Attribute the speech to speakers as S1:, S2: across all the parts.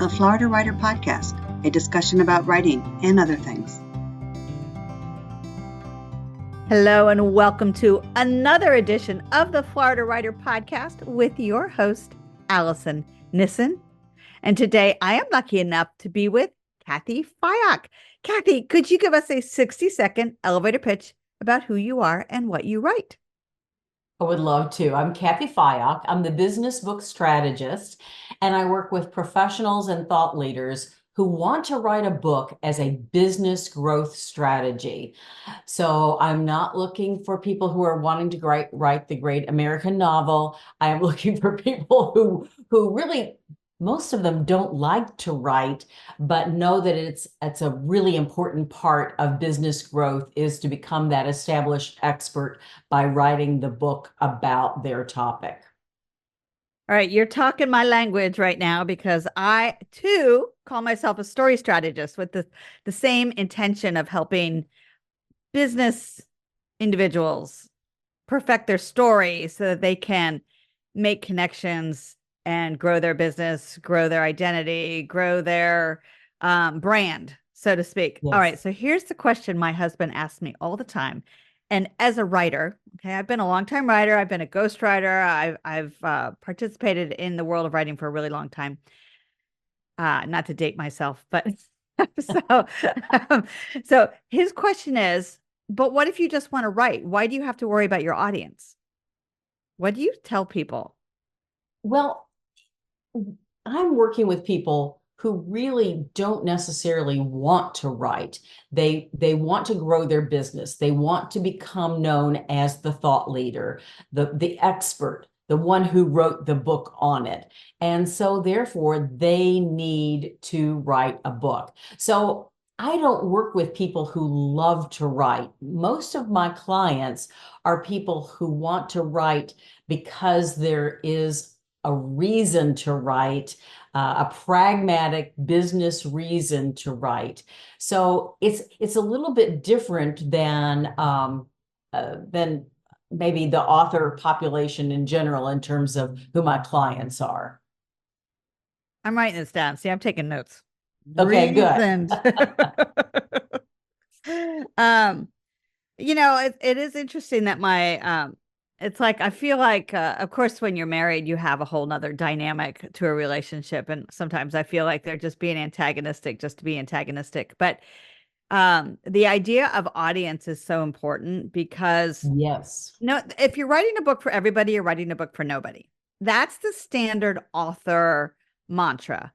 S1: the Florida Writer Podcast, a discussion about writing and other things.
S2: Hello, and welcome to another edition of the Florida Writer Podcast with your host, Alison Nissen. And today I am lucky enough to be with Cathy Fyock. Cathy, could you give us a 60-second elevator pitch about who you are and what you write?
S3: I would love to. I'm Cathy Fyock. I'm the Business Book Strategist, and I work with professionals and thought leaders who want to write a book as a business growth strategy. So I'm not looking for people who are wanting to write the great American novel. I am looking for people who really, most of them don't like to write, but know that it's a really important part of business growth is to become that established expert by writing the book about their topic.
S2: All right, you're talking my language right now because I, too, call myself a story strategist with the same intention of helping business individuals perfect their story so that they can make connections and grow their business, grow their identity, grow their brand, so to speak. Yes. All right, so here's the question my husband asks me all the time. And as a writer, okay, I've been a longtime writer. I've been a ghostwriter. I've participated in the world of writing for a really long time. Not to date myself, but so his question is, but what if you just want to write? Why do you have to worry about your audience? What do you tell people?
S3: Well, I'm working with people who really don't necessarily want to write. They want to grow their business. They want to become known as the thought leader, the expert, the one who wrote the book on it. And so therefore they need to write a book. So I don't work with people who love to write. Most of my clients are people who want to write because there is a reason to write, a pragmatic business reason to write. So it's a little bit different than maybe the author population in general in terms of who my clients are.
S2: I'm writing this down. See, I'm taking notes.
S3: Okay,
S2: good. It is interesting that it's like, I feel like, of course, when you're married, you have a whole nother dynamic to a relationship. And sometimes I feel like they're just being antagonistic just to be antagonistic. But the idea of audience is so important because
S3: yes,
S2: if you're writing a book for everybody, you're writing a book for nobody. That's the standard author mantra.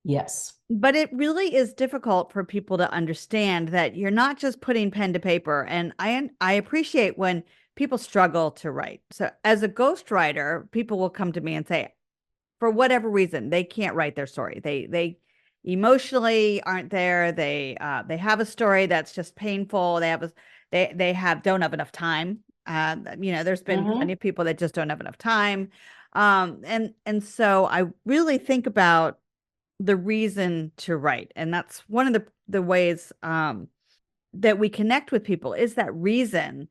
S3: Yes.
S2: But it really is difficult for people to understand that you're not just putting pen to paper. And I appreciate when people struggle to write. So as a ghostwriter, people will come to me and say, for whatever reason, they can't write their story. They emotionally aren't there. They have a story that's just painful. They don't have enough time. There's been plenty of people that just don't have enough time. And so I really think about the reason to write. And that's one of the ways that we connect with people is that reason.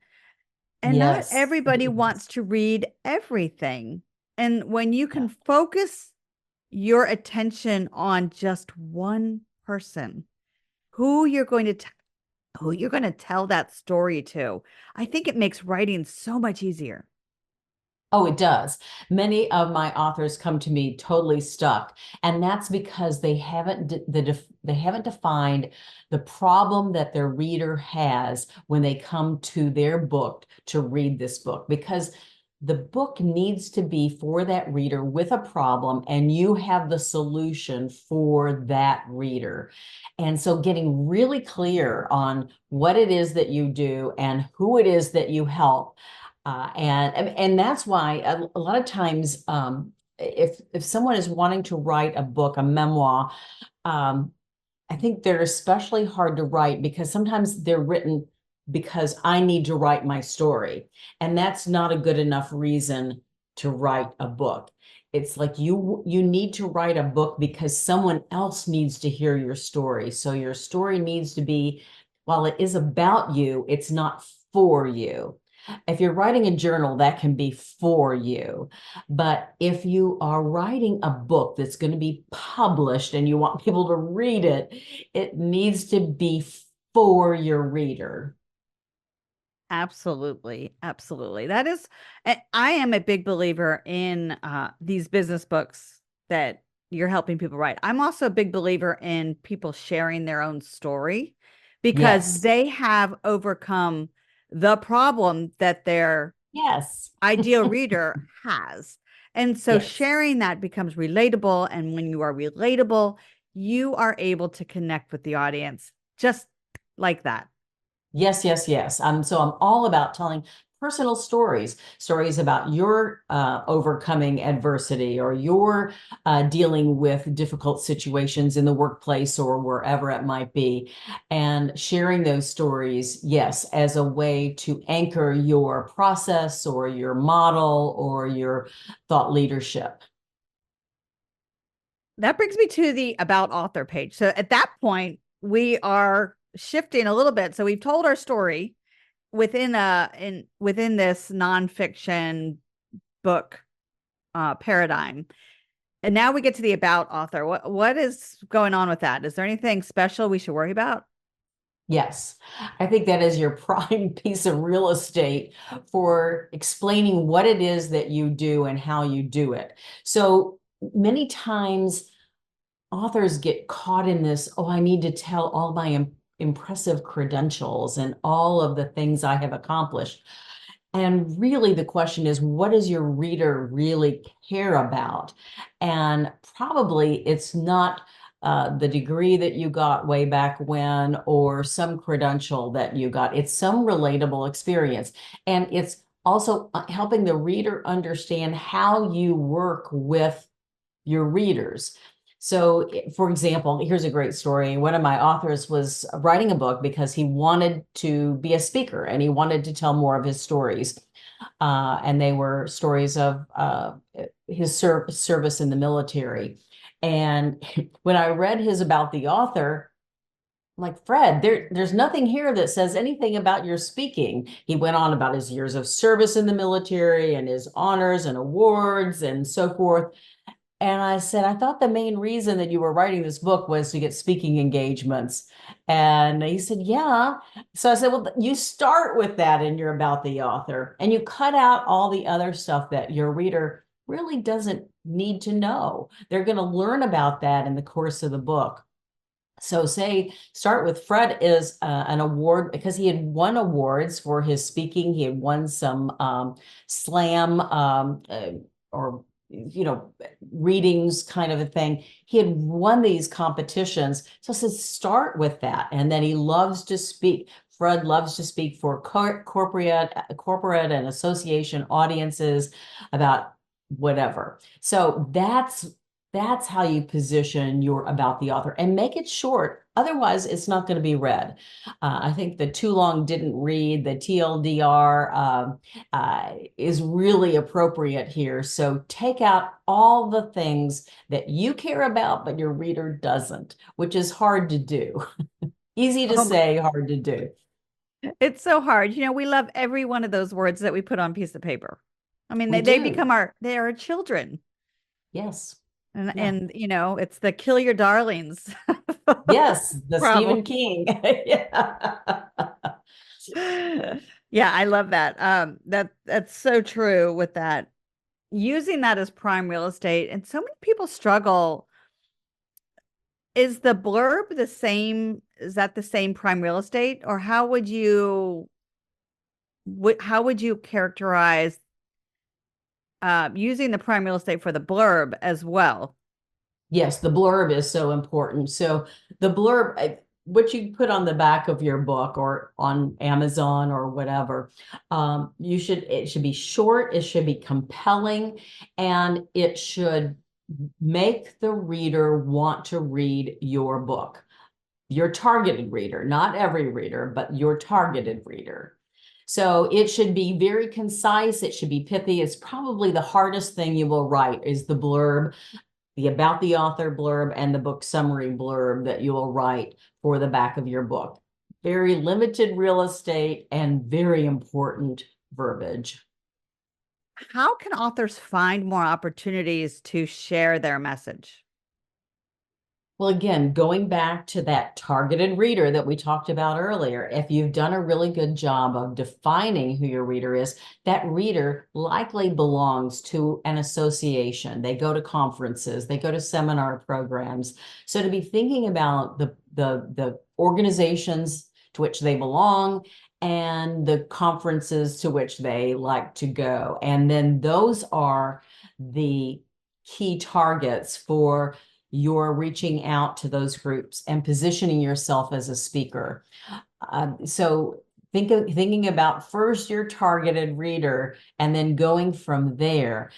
S2: And
S3: yes.
S2: Not everybody wants to read everything. And when you can focus your attention on just one person who you're going to tell that story to, I think it makes writing so much easier.
S3: Oh, it does. Many of my authors come to me totally stuck, and that's because they haven't defined the problem that their reader has when they come to their book to read this book, because the book needs to be for that reader with a problem, and you have the solution for that reader. And so getting really clear on what it is that you do and who it is that you help. And that's why a lot of times, if someone is wanting to write a book, a memoir, I think they're especially hard to write because sometimes they're written because I need to write my story. And that's not a good enough reason to write a book. It's like you need to write a book because someone else needs to hear your story. So your story needs to be, while it is about you, it's not for you. If you're writing a journal, that can be for you. But if you are writing a book that's going to be published and you want people to read it, it needs to be for your reader.
S2: Absolutely. Absolutely. That is, I am a big believer in these business books that you're helping people write. I'm also a big believer in people sharing their own story because
S3: Yes.
S2: they have overcome the problem that their
S3: Yes.
S2: ideal reader has. And so
S3: Yes.
S2: sharing that becomes relatable. And when you are relatable, you are able to connect with the audience just like that.
S3: Yes, yes, yes. So I'm all about telling personal stories, stories about your overcoming adversity or your dealing with difficult situations in the workplace or wherever it might be, and sharing those stories, yes, as a way to anchor your process or your model or your thought leadership.
S2: That brings me to the about author page. So at that point, we are shifting a little bit. So we've told our story within within this nonfiction book paradigm. And now we get to the about author. What is going on with that? Is there anything special we should worry about?
S3: Yes, I think that is your prime piece of real estate for explaining what it is that you do and how you do it. So many times authors get caught in this, oh, I need to tell all my impressive credentials and all of the things I have accomplished. And really, the question is, what does your reader really care about? And probably it's not the degree that you got way back when or some credential that you got. It's some relatable experience. And it's also helping the reader understand how you work with your readers. So, for example, here's a great story. One of my authors was writing a book because he wanted to be a speaker and he wanted to tell more of his stories. And they were stories of his service in the military. And when I read his about the author, I'm like, Fred, there's nothing here that says anything about your speaking. He went on about his years of service in the military and his honors and awards and so forth. And I said, I thought the main reason that you were writing this book was to get speaking engagements. And he said, yeah. So I said, well, you start with that in your about the author and you cut out all the other stuff that your reader really doesn't need to know. They're going to learn about that in the course of the book. So start with Fred is an award because he had won awards for his speaking. He had won some slam or readings kind of a thing. He had won these competitions. So I said, start with that. And then he loves to speak. Fred loves to speak for corporate and association audiences about whatever. So that's how you position your about the author and make it short. Otherwise, it's not going to be read. I think the too long didn't read, the TLDR is really appropriate here. So take out all the things that you care about, but your reader doesn't, which is hard to do. Easy to say, hard to do.
S2: It's so hard. We love every one of those words that we put on a piece of paper. I mean, they become they are children.
S3: Yes.
S2: And it's the kill your darlings.
S3: Yes, the
S2: Problem.
S3: Stephen King.
S2: Yeah, I love that. That's so true with that. Using that as prime real estate, and so many people struggle. Is the blurb the same? Is that the same prime real estate, or how would you characterize using the prime real estate for the blurb as well?
S3: Yes, the blurb is so important. So the blurb, what you put on the back of your book or on Amazon or whatever, it should be short, it should be compelling, and it should make the reader want to read your book. Your targeted reader, not every reader, but your targeted reader. So it should be very concise. It should be pithy. It's probably the hardest thing you will write is the blurb, the about the author blurb, and the book summary blurb that you will write for the back of your book. Very limited real estate and very important verbiage.
S2: How can authors find more opportunities to share their message?
S3: Well, again, going back to that targeted reader that we talked about earlier, if you've done a really good job of defining who your reader is, that reader likely belongs to an association. They go to conferences, they go to seminar programs. So to be thinking about the organizations to which they belong and the conferences to which they like to go. And then those are the key targets for you're reaching out to those groups and positioning yourself as a speaker. So thinking about first your targeted reader and then going from there.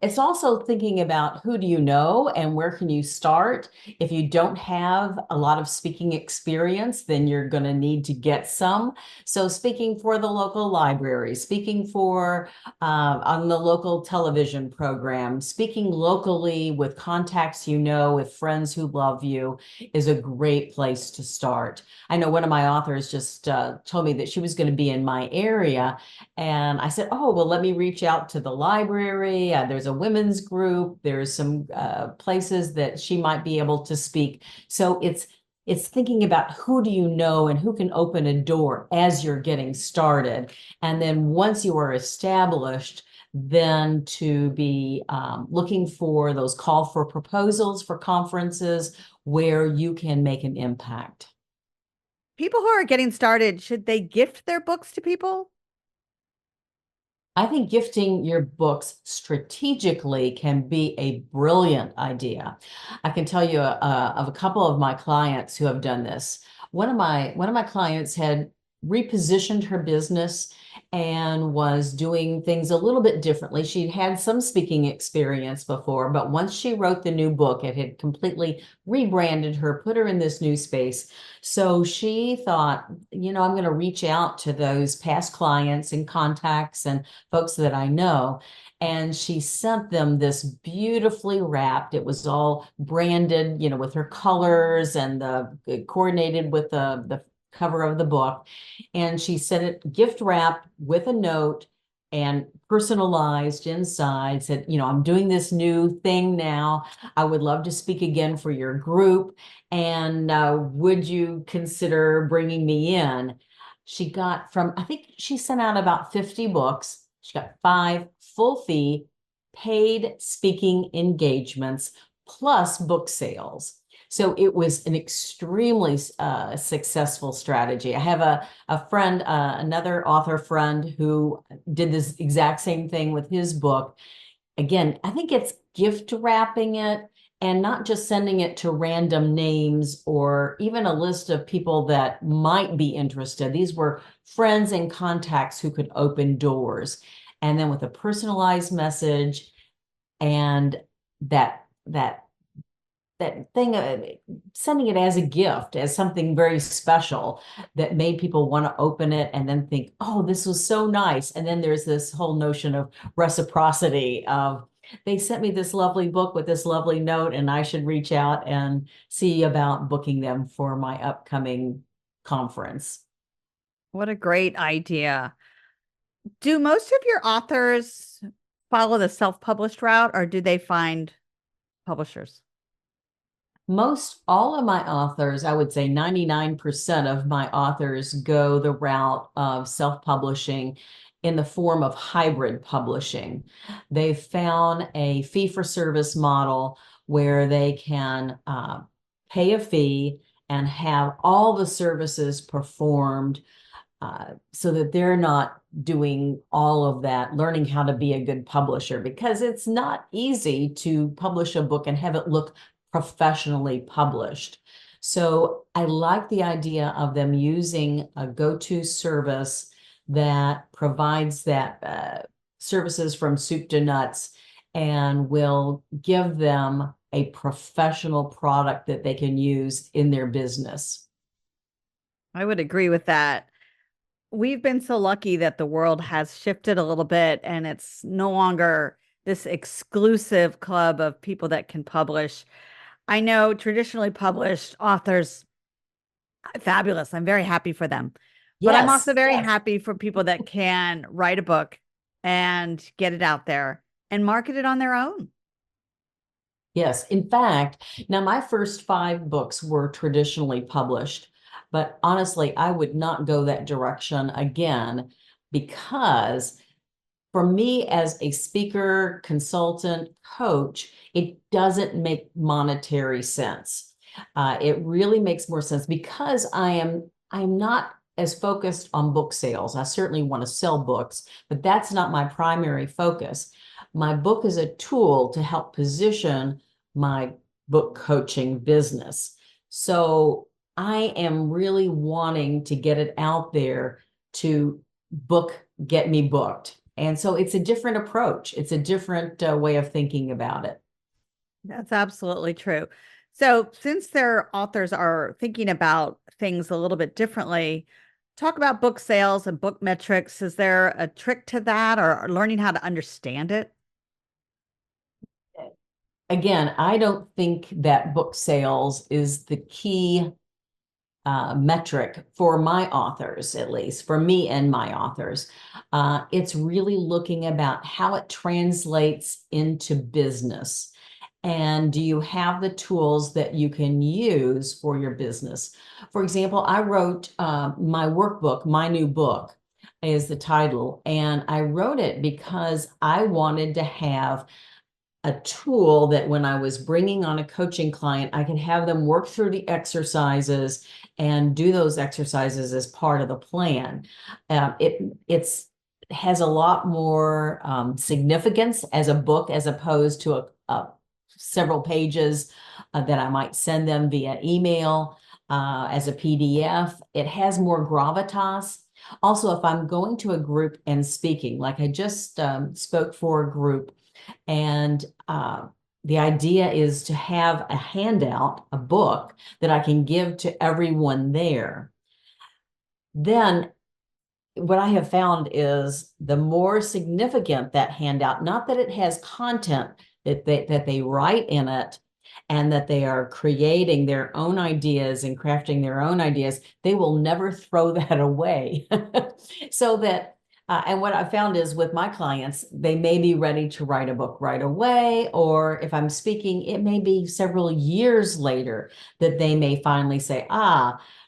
S3: It's also thinking about who do you know and where can you start. If you don't have a lot of speaking experience, then you're going to need to get some. So speaking for the local library, speaking for on the local television program, speaking locally with contacts you know, with friends who love you is a great place to start. I know one of my authors just told me that she was going to be in my area. And I said, oh, well, let me reach out to the library. There's a women's group. There's some places that she might be able to speak. So it's thinking about who do you know and who can open a door as you're getting started. And then once you are established, then to be looking for those call for proposals for conferences where you can make an impact.
S2: People who are getting started, should they gift their books to people?
S3: I think gifting your books strategically can be a brilliant idea. I can tell you of a couple of my clients who have done this. One of my clients had repositioned her business and was doing things a little bit differently. She'd had some speaking experience before, but once she wrote the new book, it had completely rebranded her, put her in this new space. So she thought, I'm going to reach out to those past clients and contacts and folks that I know. And she sent them this beautifully wrapped, it was all branded, with her colors and coordinated with the cover of the book. And she sent it gift wrapped with a note and personalized inside, said, I'm doing this new thing now. I would love to speak again for your group. And would you consider bringing me in? She got I think she sent out about 50 books. She got 5 full fee paid speaking engagements plus book sales. So it was an extremely successful strategy. I have a friend, another author friend who did this exact same thing with his book. Again, I think it's gift wrapping it and not just sending it to random names or even a list of people that might be interested. These were friends and contacts who could open doors. And then with a personalized message and that thing, sending it as a gift, as something very special that made people want to open it and then think, oh, this was so nice. And then there's this whole notion of reciprocity of, they sent me this lovely book with this lovely note, and I should reach out and see about booking them for my upcoming conference.
S2: What a great idea. Do most of your authors follow the self-published route, or do they find publishers?
S3: Most all of my authors, I would say 99% of my authors go the route of self-publishing in the form of hybrid publishing. They've found a fee-for-service model where they can pay a fee and have all the services performed so that they're not doing all of that, learning how to be a good publisher, because it's not easy to publish a book and have it look professionally published. So I like the idea of them using a go-to service that provides that services from soup to nuts and will give them a professional product that they can use in their business.
S2: I would agree with that. We've been so lucky that the world has shifted a little bit and it's no longer this exclusive club of people that can publish. I know traditionally published authors, fabulous. I'm very happy for them. But I'm also
S3: Yes,
S2: very
S3: yes.
S2: happy for people that can write a book and get it out there and market it on their own.
S3: Yes. In fact, now my first 5 books were traditionally published, but honestly, I would not go that direction again because for me as a speaker, consultant, coach, it doesn't make monetary sense. It really makes more sense because I'm not as focused on book sales. I certainly want to sell books, but that's not my primary focus. My book is a tool to help position my book coaching business. So I am really wanting to get it out there to get me booked. And so it's a different approach. It's a different way of thinking about it.
S2: That's absolutely true. So, since their authors are thinking about things a little bit differently, talk about book sales and book metrics. Is there a trick to that or learning how to understand it?
S3: Again, I don't think that book sales is the key metric for my authors, at least for me and my authors. It's really looking about how it translates into business. And do you have the tools that you can use for your business? For example, I wrote my workbook, My New Book is the title. And I wrote it because I wanted to have a tool that when I was bringing on a coaching client, I could have them work through the exercises and do those exercises as part of the plan. It has a lot more significance as a book as opposed to several pages that I might send them via email as a PDF. It has more gravitas. Also, if I'm going to a group and speaking, like I just spoke for a group, and the idea is to have a handout, a book that I can give to everyone there. Then what I have found is the more significant that handout, not that it has content that they write in it and that they are creating their own ideas and crafting their own ideas, they will never throw that away. So that and what I found is with my clients, they may be ready to write a book right away, or if I'm speaking, it may be several years later that they may finally say,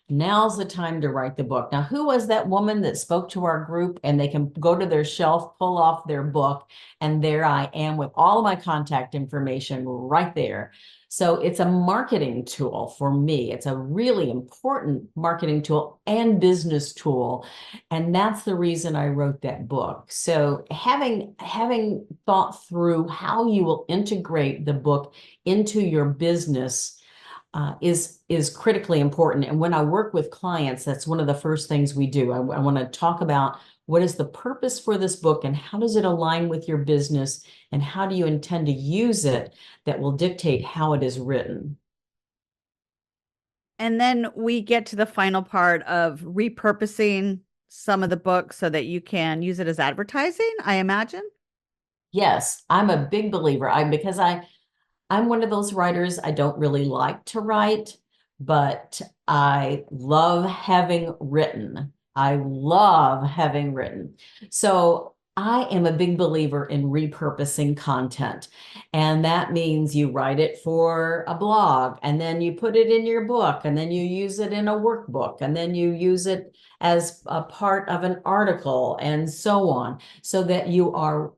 S3: now's the time to write the book. Now, who was that woman that spoke to our group? And they can go to their shelf, pull off their book, and there I am with all of my contact information right there. So it's a marketing tool for me. It's a really important marketing tool and business tool. And that's the reason I wrote that book. So having thought through how you will integrate the book into your business is critically important. And when I work with clients, that's one of the first things we do. I want to talk about what is the purpose for this book and how does it align with your business and how do you intend to use it that will dictate how it is written.
S2: And then we get to the final part of repurposing some of the books so that you can use it as advertising, I imagine.
S3: Yes, I'm a big believer. I'm one of those writers. I don't really like to write, but I love having written. I love having written. So I am a big believer in repurposing content. And that means you write it for a blog, and then you put it in your book, and then you use it in a workbook, and then you use it as a part of an article, and so on, so that you are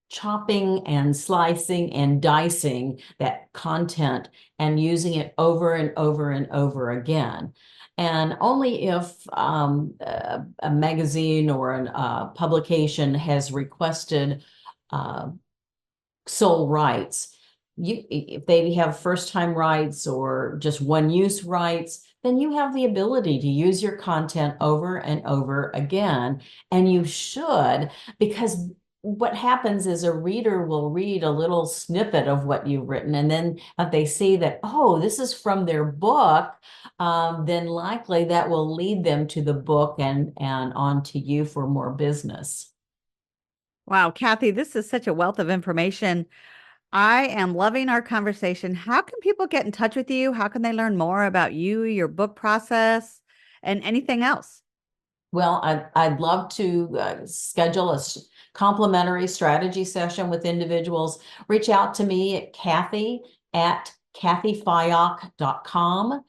S3: chopping and slicing and dicing that content and using it over and over and over again. And only if a magazine or a publication has requested sole rights, if they have first-time rights or just one-use rights, then you have the ability to use your content over and over again. And you should, because what happens is a reader will read a little snippet of what you've written, and then if they see that, oh, this is from their book, then likely that will lead them to the book and on to you for more business.
S2: Wow, Cathy, this is such a wealth of information. I am loving our conversation. How can people get in touch with you? How can they learn more about you, your book process, and anything else?
S3: Well, I'd love to schedule a complimentary strategy session with individuals. Reach out to me at cathyfyock.com.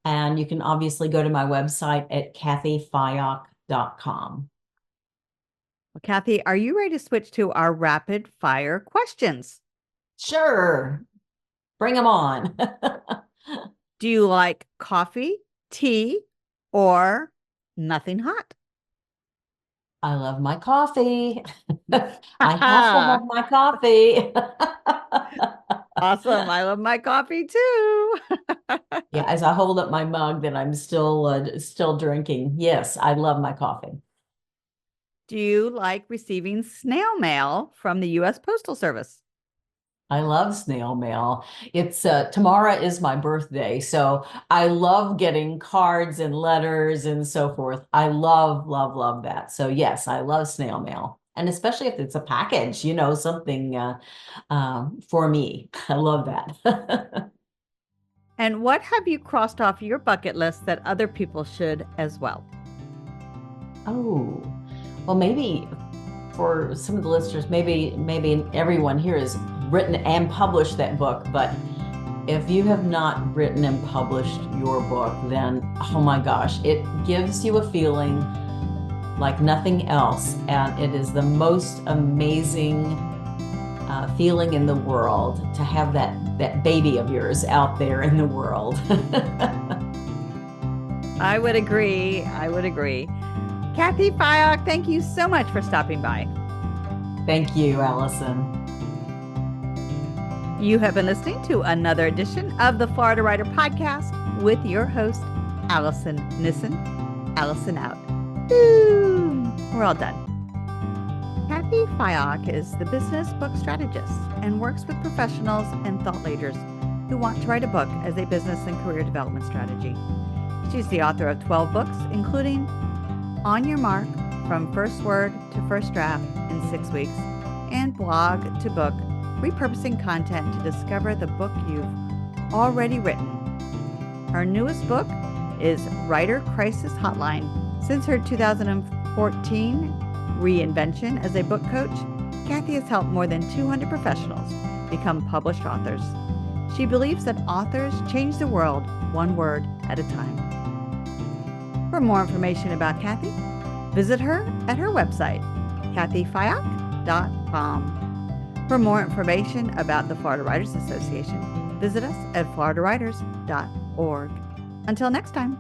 S3: And you can obviously go to my website at cathyfyock.com.
S2: Well, Cathy, are you ready to switch to our rapid fire questions?
S3: Sure. Bring them on.
S2: Do you like coffee, tea, or nothing hot?
S3: I love my coffee. I have to have my coffee.
S2: Awesome. I love my coffee too.
S3: Yeah, as I hold up my mug that I'm still drinking. Yes, I love my coffee.
S2: Do you like receiving snail mail from the U.S. Postal Service?
S3: I love snail mail. It's tomorrow is my birthday, so I love getting cards and letters and so forth. I love, love, love that. So yes, I love snail mail. And especially if it's a package, something for me. I love that.
S2: And what have you crossed off your bucket list that other people should as well?
S3: Oh, well, maybe for some of the listeners, maybe everyone here has written and published that book, but if you have not written and published your book, then, oh my gosh, it gives you a feeling like nothing else. And it is the most amazing feeling in the world to have that baby of yours out there in the world.
S2: I would agree. Cathy Fyock, thank you so much for stopping by.
S3: Thank you, Alison.
S2: You have been listening to another edition of the Florida Writer Podcast with your host, Alison Nissen. Alison out. Boom. We're all done. Cathy Fyock is the Business Book Strategist and works with professionals and thought leaders who want to write a book as a business and career development strategy. She's the author of 12 books, including On Your Mark, From First Word to First Draft in 6 weeks, and Blog to Book, Repurposing Content to Discover the Book You've Already Written. Her newest book is Writer Crisis Hotline. Since her 2014 reinvention as a book coach, Cathy has helped more than 200 professionals become published authors. She believes that authors change the world one word at a time. For more information about Cathy, visit her at her website, cathyfyock.com. For more information about the Florida Writers Association, visit us at floridawriters.org. Until next time.